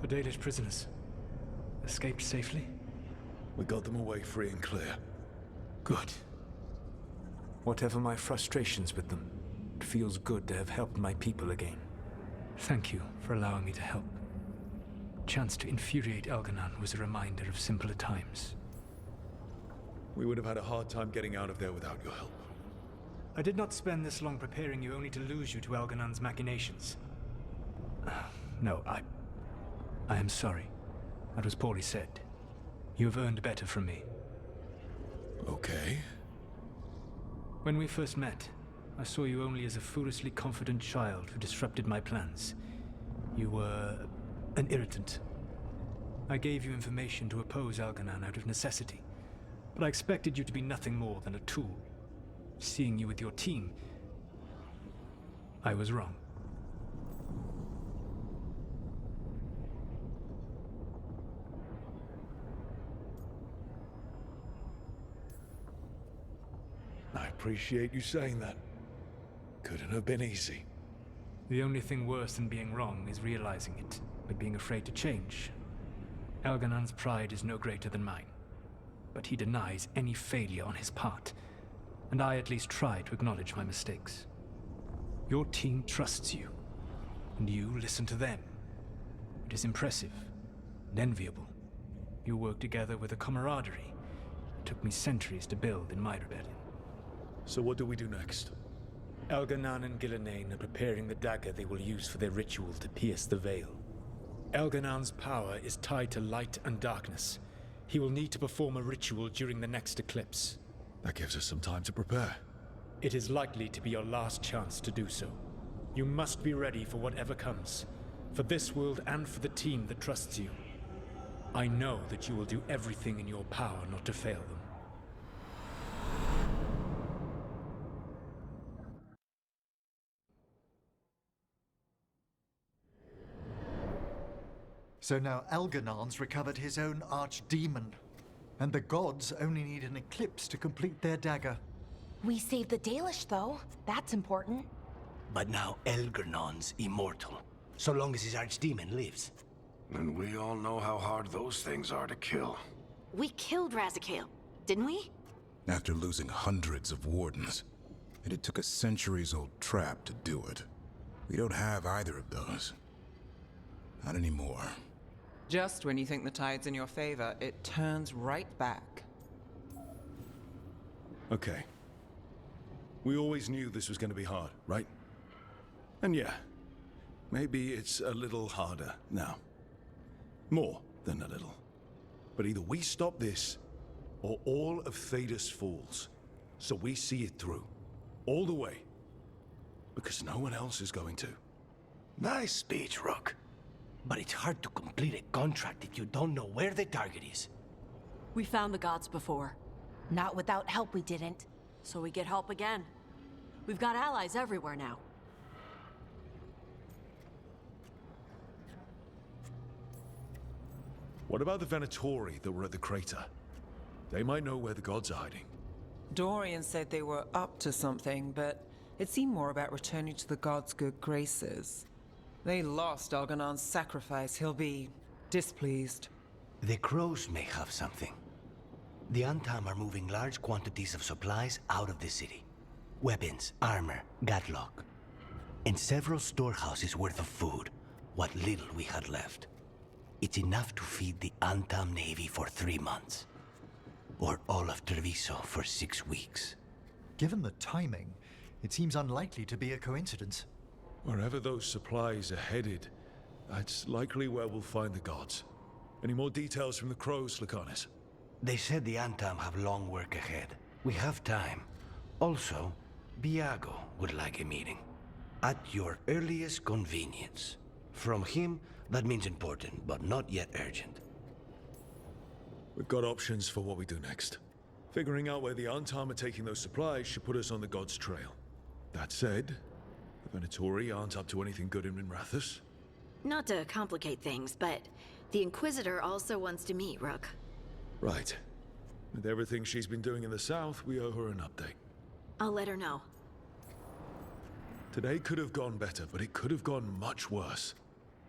The Dalish prisoners escaped safely? We got them away free and clear. Good. Whatever my frustrations with them, it feels good to have helped my people again. Thank you for allowing me to help. Chance to infuriate Elganon was a reminder of simpler times. We would have had a hard time getting out of there without your help. I did not spend this long preparing you only to lose you to Elganon's machinations. No, I am sorry. That was poorly said. You have earned better from me. Okay. When we first met, I saw you only as a foolishly confident child who disrupted my plans. You were an irritant. I gave you information to oppose Elganon out of necessity, but I expected you to be nothing more than a tool. Seeing you with your team, I was wrong. I appreciate you saying that. Couldn't have been easy. The only thing worse than being wrong is realizing it, but being afraid to change. Elganon's pride is no greater than mine, but he denies any failure on his part, and I at least try to acknowledge my mistakes. Your team trusts you, and you listen to them. It is impressive and enviable. You work together with a camaraderie it took me centuries to build in my rebellion. So what do we do next? Elganon and Gillenane are preparing the dagger they will use for their ritual to pierce the veil. Elganon's power is tied to light and darkness. He will need to perform a ritual during the next eclipse. That gives us some time to prepare. It is likely to be your last chance to do so. You must be ready for whatever comes, for this world and for the team that trusts you. I know that you will do everything in your power not to fail them. So now Elganon's recovered his own archdemon, and the gods only need an eclipse to complete their dagger. We saved the Dalish, though. That's important. But now Elganon's immortal, so long as his archdemon lives. And we all know how hard those things are to kill. We killed Razikale, didn't we? After losing hundreds of wardens, and it took a centuries-old trap to do it. We don't have either of those. Not anymore. Just when you think the tide's in your favor, it turns right back. Okay. We always knew this was going to be hard, right? And yeah, maybe it's a little harder now. More than a little. But either we stop this, or all of Thedas falls. So we see it through. All the way. Because no one else is going to. Nice speech, Rook. But it's hard to complete a contract if you don't know where the target is. We found the gods before. Not without help, we didn't. So we get help again. We've got allies everywhere now. What about the Venatori that were at the crater? They might know where the gods are hiding. Dorian said they were up to something, but it seemed more about returning to the gods' good graces. They lost Elganon's sacrifice. He'll be displeased. The crows may have something. The Antam are moving large quantities of supplies out of the city. Weapons, armor, gatlock. And several storehouses worth of food, what little we had left. It's enough to feed the Antam Navy for 3 months. Or all of Treviso for 6 weeks. Given the timing, it seems unlikely to be a coincidence. Wherever those supplies are headed, that's likely where we'll find the gods. Any more details from the crows, Lycanis? They said the Antam have long work ahead. We have time. Also, Biago would like a meeting. At your earliest convenience. From him, that means important, but not yet urgent. We've got options for what we do next. Figuring out where the Antam are taking those supplies should put us on the gods' trail. That said, the Venatori aren't up to anything good in Minrathous. Not to complicate things, but the Inquisitor also wants to meet Rook. Right. With everything she's been doing in the south, we owe her an update. I'll let her know. Today could have gone better, but it could have gone much worse.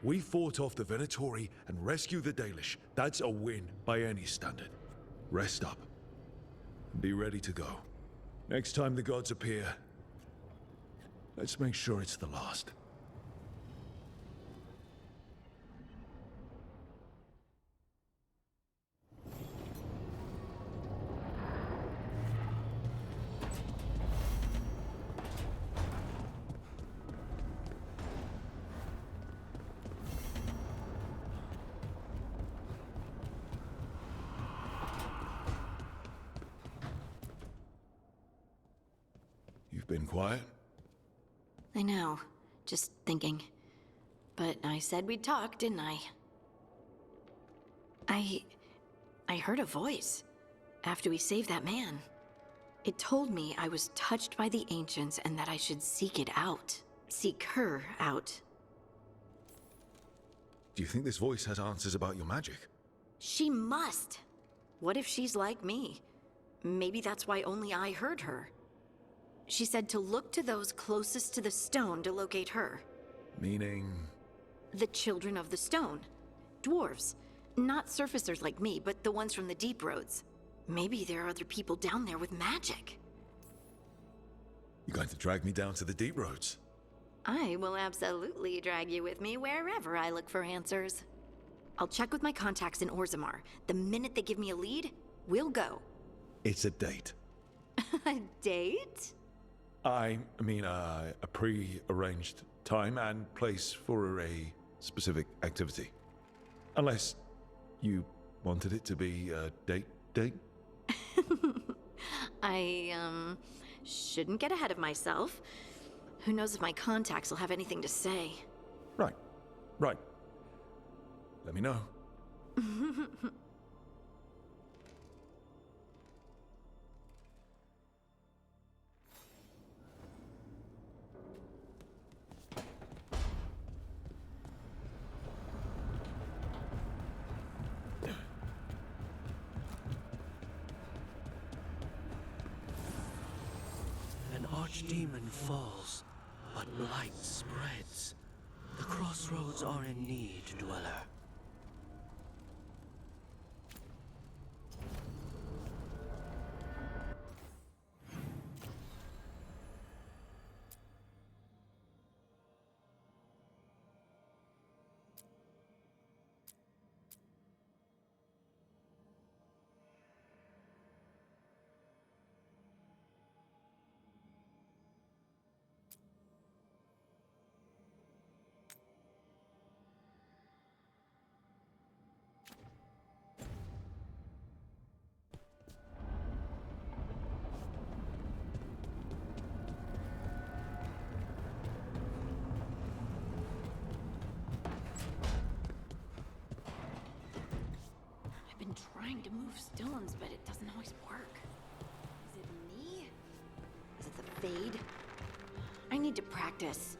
We fought off the Venatori and rescued the Dalish. That's a win by any standard. Rest up. Be ready to go. Next time the gods appear, let's make sure it's the last. You've been quiet? I know. Just thinking. But I said we'd talk, didn't I? I heard a voice after we saved that man. It told me I was touched by the ancients and that I should seek it out. Seek her out. Do you think this voice has answers about your magic? She must. What if she's like me? Maybe that's why only I heard her. She said to look to those closest to the stone to locate her. Meaning? The children of the stone. Dwarves. Not surfacers like me, but the ones from the deep roads. Maybe there are other people down there with magic. You're going to drag me down to the deep roads? I will absolutely drag you with me wherever I look for answers. I'll check with my contacts in Orzammar. The minute they give me a lead, we'll go. It's a date. A date? I mean, a pre-arranged time and place for a specific activity. Unless you wanted it to be a date? I, shouldn't get ahead of myself. Who knows if my contacts will have anything to say. Right. Let me know. An archdemon falls, but light spreads. The crossroads are in need, dweller. Trying to move stones, but it doesn't always work. Is it me? Is it the fade? I need to practice.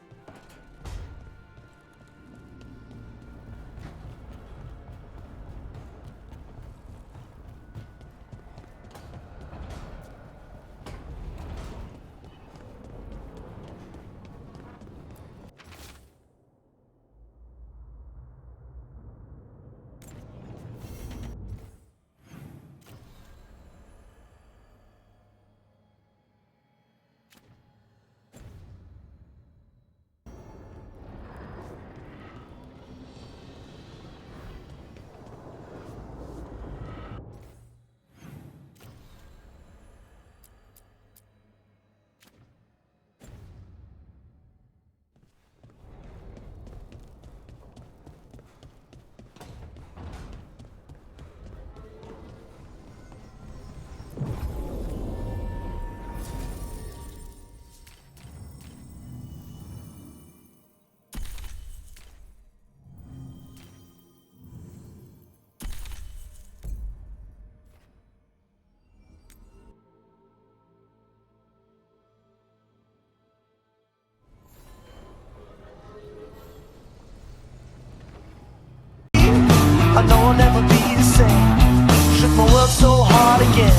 I know I'll never be the same. Shook my world so hard again.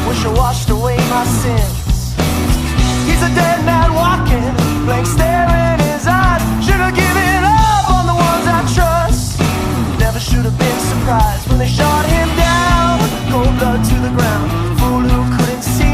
Wish I washed away my sins. He's a dead man walking, blank stare.